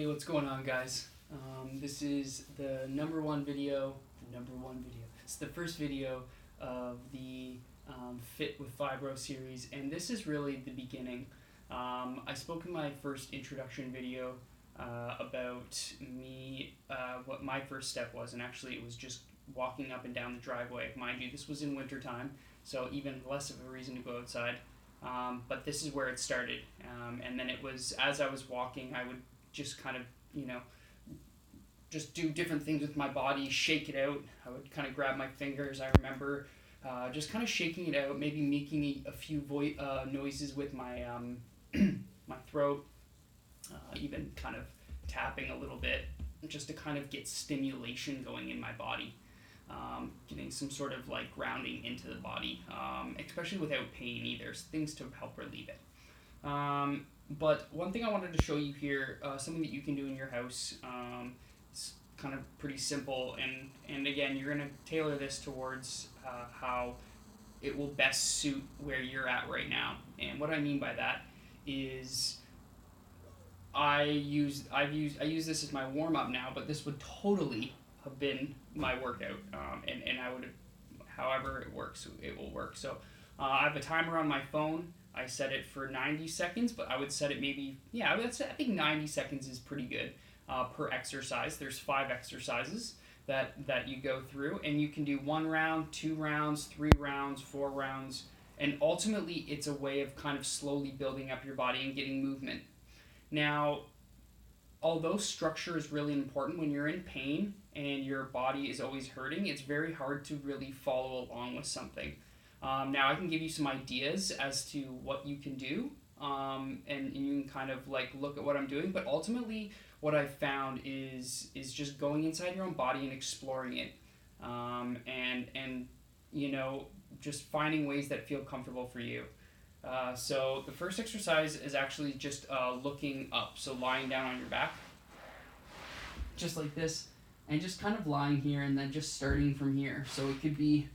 Hey, what's going on, guys? This is the number one video. It's the first video of the Fit with Fibro series, and this is really the beginning. I spoke in my first introduction video about me, what my first step was, and actually it was just walking up and down the driveway. Mind you, this was in wintertime, so even less of a reason to go outside. But this is where it started, and then it was as I was walking, I would just kind of, just do different things with my body, shake it out. I would kind of grab my fingers. I remember just kind of shaking it out, maybe making a few noises with my my throat, even kind of tapping a little bit, just to kind of get stimulation going in my body, getting some sort of like grounding into the body, especially without pain either, things to help relieve it. But one thing I wanted to show you here, something that you can do in your house, it's kind of pretty simple, and again, you're going to tailor this towards how it will best suit where you're at right now. And what I mean by that is I use this as my warm-up now, but this would totally have been my workout, and I would, however it works, it will work. So I have a timer on my phone. I set it for 90 seconds, but I would set it maybe, I think 90 seconds is pretty good per exercise. There's 5 exercises that you go through, and you can do 1 round, 2 rounds, 3 rounds, 4 rounds, and ultimately it's a way of kind of slowly building up your body and getting movement. Now, although structure is really important when you're in pain and your body is always hurting, it's very hard to really follow along with something. Now I can give you some ideas as to what you can do, and you can kind of like look at what I'm doing, but ultimately what I've found is just going inside your own body and exploring it, and just finding ways that feel comfortable for you. So the first exercise is actually just looking up, so lying down on your back, just like this, and just kind of lying here and then just starting from here. So it could be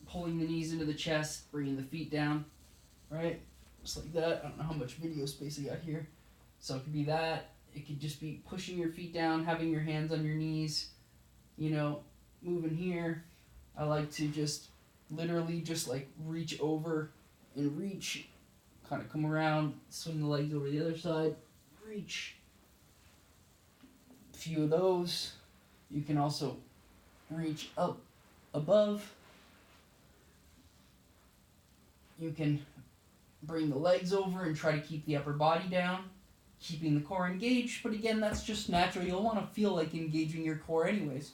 pulling the knees into the chest, bringing the feet down, right? Just like that. I don't know how much video space I got here. So it could be that. It could just be pushing your feet down, having your hands on your knees, moving here. I like to just literally just like reach over and reach, kind of come around, swing the legs over the other side, reach. A few of those. You can also reach up above. You can bring the legs over and try to keep the upper body down, keeping the core engaged, but again, that's just natural. You'll want to feel like engaging your core anyways.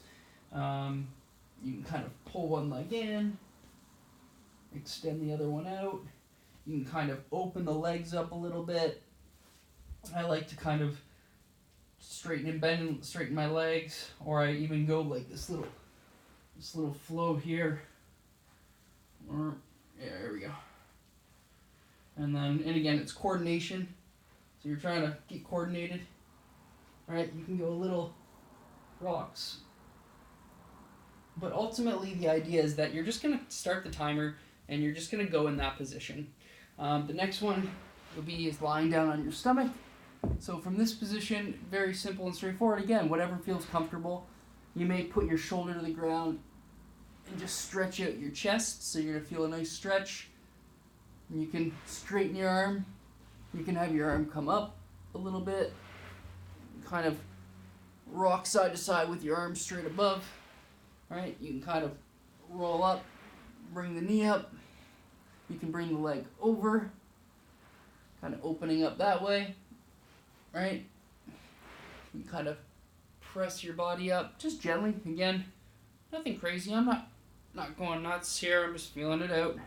You can kind of pull one leg in, extend the other one out. You can kind of open the legs up a little bit. I like to kind of straighten and bend and straighten my legs, or I even go like this little flow here. There we go. And again, it's coordination. So you're trying to get coordinated. Right? You can go little rocks. But ultimately, the idea is that you're just going to start the timer and you're just going to go in that position. The next one is lying down on your stomach. So from this position, very simple and straightforward. Again, whatever feels comfortable. You may put your shoulder to the ground and just stretch out your chest. So you're going to feel a nice stretch. You can straighten your arm. You can have your arm come up a little bit. Kind of rock side to side with your arm straight above. Right? You can kind of roll up, bring the knee up. You can bring the leg over, kind of opening up that way. Right? You kind of press your body up, just gently. Again, nothing crazy. I'm not going nuts here. I'm just feeling it out.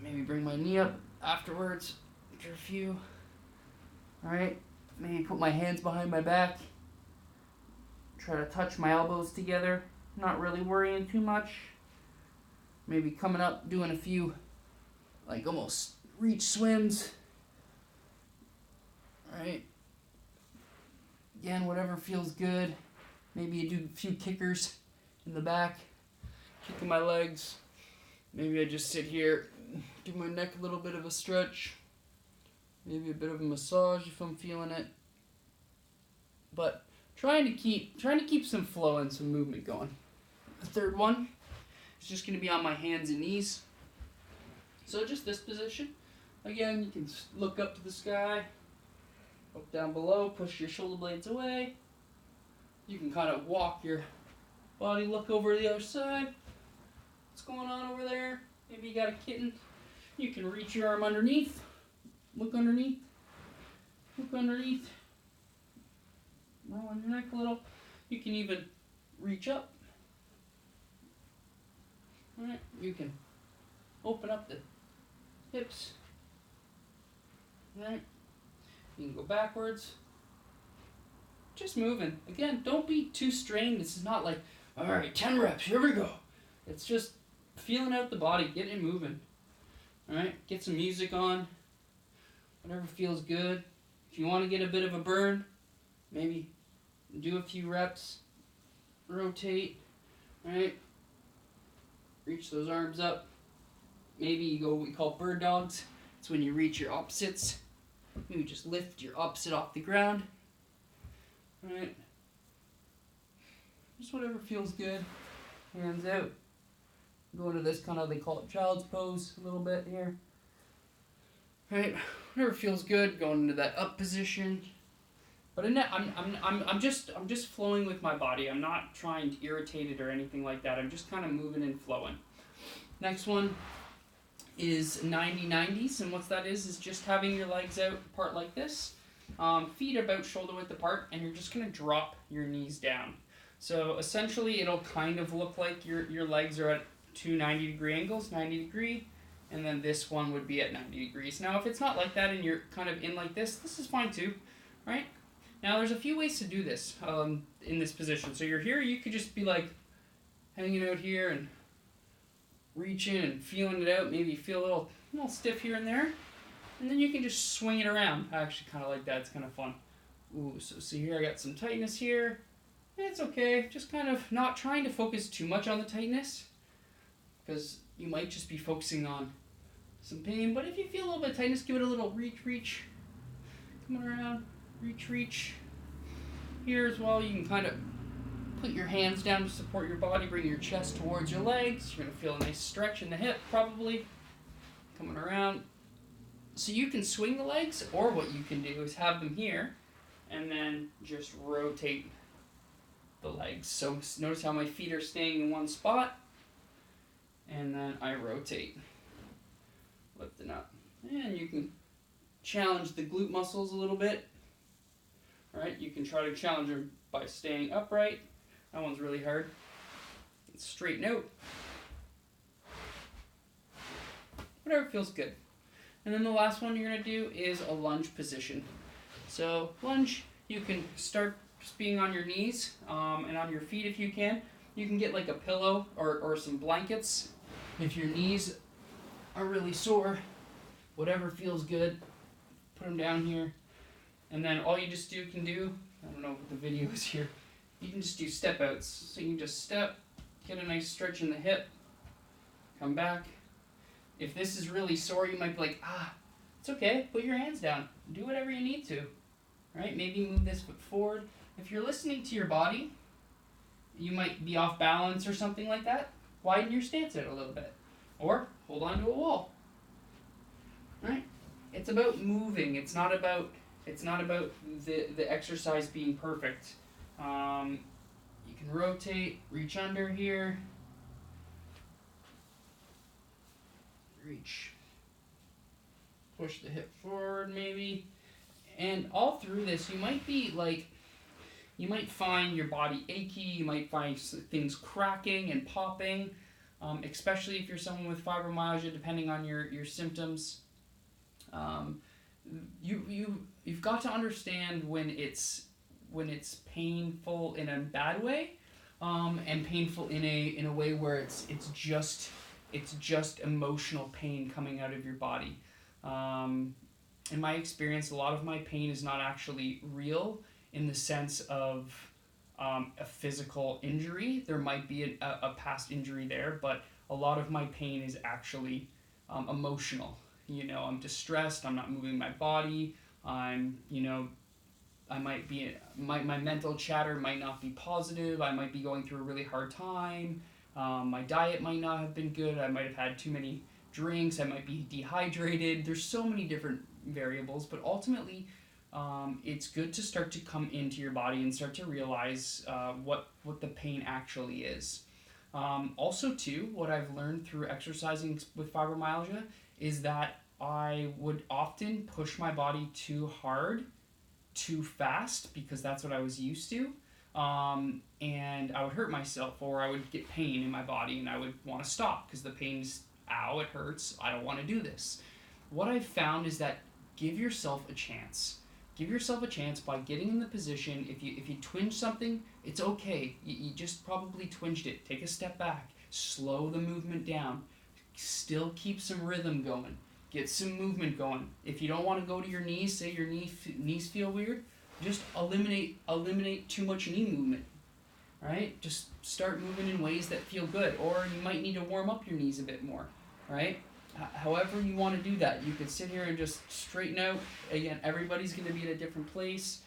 Maybe bring my knee up afterwards after a few. Alright, maybe put my hands behind my back. Try to touch my elbows together. Not really worrying too much. Maybe coming up, doing a few, like almost reach swims. Alright. Again, whatever feels good. Maybe you do a few kickers in the back. Kicking my legs. Maybe I just sit here, give my neck a little bit of a stretch. Maybe a bit of a massage if I'm feeling it. but trying to keep some flow and some movement going. The third one is just going to be on my hands and knees. So just this position. Again, you can look up to the sky, look down below, push your shoulder blades away. You can kind of walk your body, look over the other side. What's going on over there? Maybe you got a kitten. You can reach your arm underneath, look underneath, roll on your neck a little. You can even reach up. Alright, you can open up the hips. Alright, you can go backwards. Just moving. Again, don't be too strained. This is not like, alright, 10 reps, here we go. It's just feeling out the body, getting it moving. Alright, get some music on. Whatever feels good. If you want to get a bit of a burn, maybe do a few reps. Rotate. Alright. Reach those arms up. Maybe you go what we call bird dogs. It's when you reach your opposites. Maybe just lift your opposite off the ground. Alright. Just whatever feels good. Hands out. Go into this kind of, they call it child's pose a little bit here. Right, whatever feels good, going into that up position. But I'm just flowing with my body. I'm not trying to irritate it or anything like that. I'm just kind of moving and flowing. Next one is 90-90s, and what that is just having your legs out apart like this. Feet about shoulder width apart, and you're just gonna drop your knees down. So essentially, it'll kind of look like your legs are at two 90-degree angles, 90 degree. And then this one would be at 90 degrees. Now, if it's not like that and you're kind of in like this is fine too, right? Now, there's a few ways to do this in this position. So you're here, you could just be like hanging out here and reaching and feeling it out. Maybe you feel a little stiff here and there. And then you can just swing it around. I actually kind of like that. It's kind of fun. Ooh, so see here, I got some tightness here. It's okay. Just kind of not trying to focus too much on the tightness, because you might just be focusing on some pain. But if you feel a little bit of tightness, give it a little reach. Coming around, reach. Here as well, you can kind of put your hands down to support your body, bring your chest towards your legs. You're going to feel a nice stretch in the hip, probably. Coming around. So you can swing the legs, or what you can do is have them here, and then just rotate the legs. So notice how my feet are staying in one spot. And then I rotate, lifting up. And you can challenge the glute muscles a little bit. Alright, you can try to challenge them by staying upright. That one's really hard. Straighten out. Whatever feels good. And then the last one you're going to do is a lunge position. So lunge, you can start just being on your knees and on your feet if you can. You can get like a pillow or some blankets if your knees are really sore. Whatever feels good, put them down here. And then all you just can do, I don't know what the video is here, you can just do step outs. So you can just step, get a nice stretch in the hip, come back. If this is really sore, you might be like, it's okay, put your hands down. Do whatever you need to, right? Maybe move this foot forward. If you're listening to your body, you might be off balance or something like that. Widen your stance out a little bit. Or hold on to a wall. Right? It's about moving. It's not about the exercise being perfect. You can rotate, reach under here. Reach. Push the hip forward maybe. And all through this, you might find your body achy, you might find things cracking and popping, especially if you're someone with fibromyalgia, depending on your symptoms. You've got to understand when it's painful in a bad way, and painful in a way where it's just emotional pain coming out of your body. In my experience, a lot of my pain is not actually real in the sense of a physical injury. There might be a past injury there, but a lot of my pain is actually emotional. I'm distressed, I'm not moving my body, I'm, I might be my mental chatter might not be positive. I might be going through a really hard time. My diet might not have been good. I might have had too many drinks. I might be dehydrated. There's so many different variables, but ultimately, it's good to start to come into your body and start to realize what the pain actually is. Also, too, what I've learned through exercising with fibromyalgia is that I would often push my body too hard too fast because that's what I was used to. And I would hurt myself or I would get pain in my body and I would want to stop because the pain's, ow, it hurts. I don't want to do this. What I've found is that give yourself a chance. Give yourself a chance by getting in the position. If you twinge something, it's okay. You just probably twinged it. Take a step back. Slow the movement down. Still keep some rhythm going. Get some movement going. If you don't want to go to your knees, say your knees feel weird, just eliminate too much knee movement. Right? Just start moving in ways that feel good. Or you might need to warm up your knees a bit more. Right? However you want to do that. You could sit here and just straighten out. Again, everybody's going to be in a different place.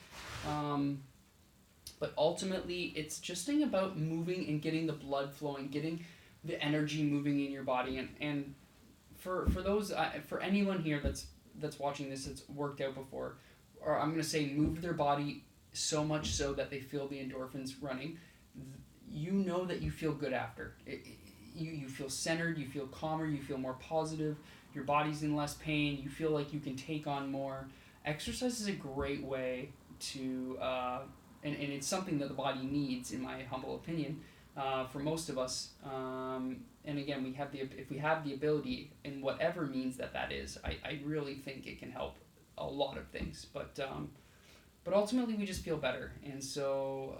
But ultimately, it's just about moving and getting the blood flowing, getting the energy moving in your body. And for those, for anyone here that's watching this that's worked out before, or I'm going to say move their body so much so that they feel the endorphins running, you know that you feel good after. You feel centered, you feel calmer, you feel more positive, your body's in less pain, you feel like you can take on more. Exercise is a great way to, and it's something that the body needs, in my humble opinion, for most of us. And again, if we have the ability, in whatever means that is, I really think it can help a lot of things. But ultimately, we just feel better. And so,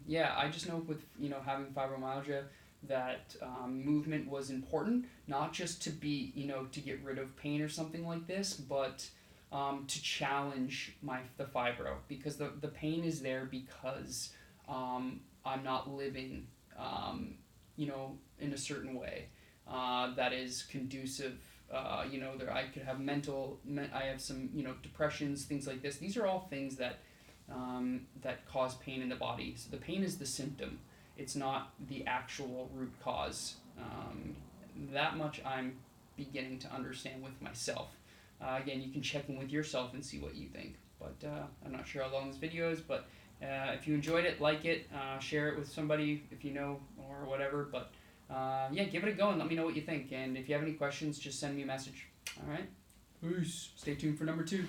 I just know with having fibromyalgia, that movement was important, not just to be, to get rid of pain or something like this, but to challenge the fibro, because the pain is there because I'm not living, in a certain way that is conducive. I could have I have some, depressions, things like this. These are all things that cause pain in the body. So the pain is the symptom. It's not the actual root cause. That much I'm beginning to understand with myself. Again, you can check in with yourself and see what you think. But I'm not sure how long this video is, but if you enjoyed it, like it, share it with somebody if you know or whatever. But give it a go and let me know what you think. And if you have any questions, just send me a message. All right? Peace. Stay tuned for number 2.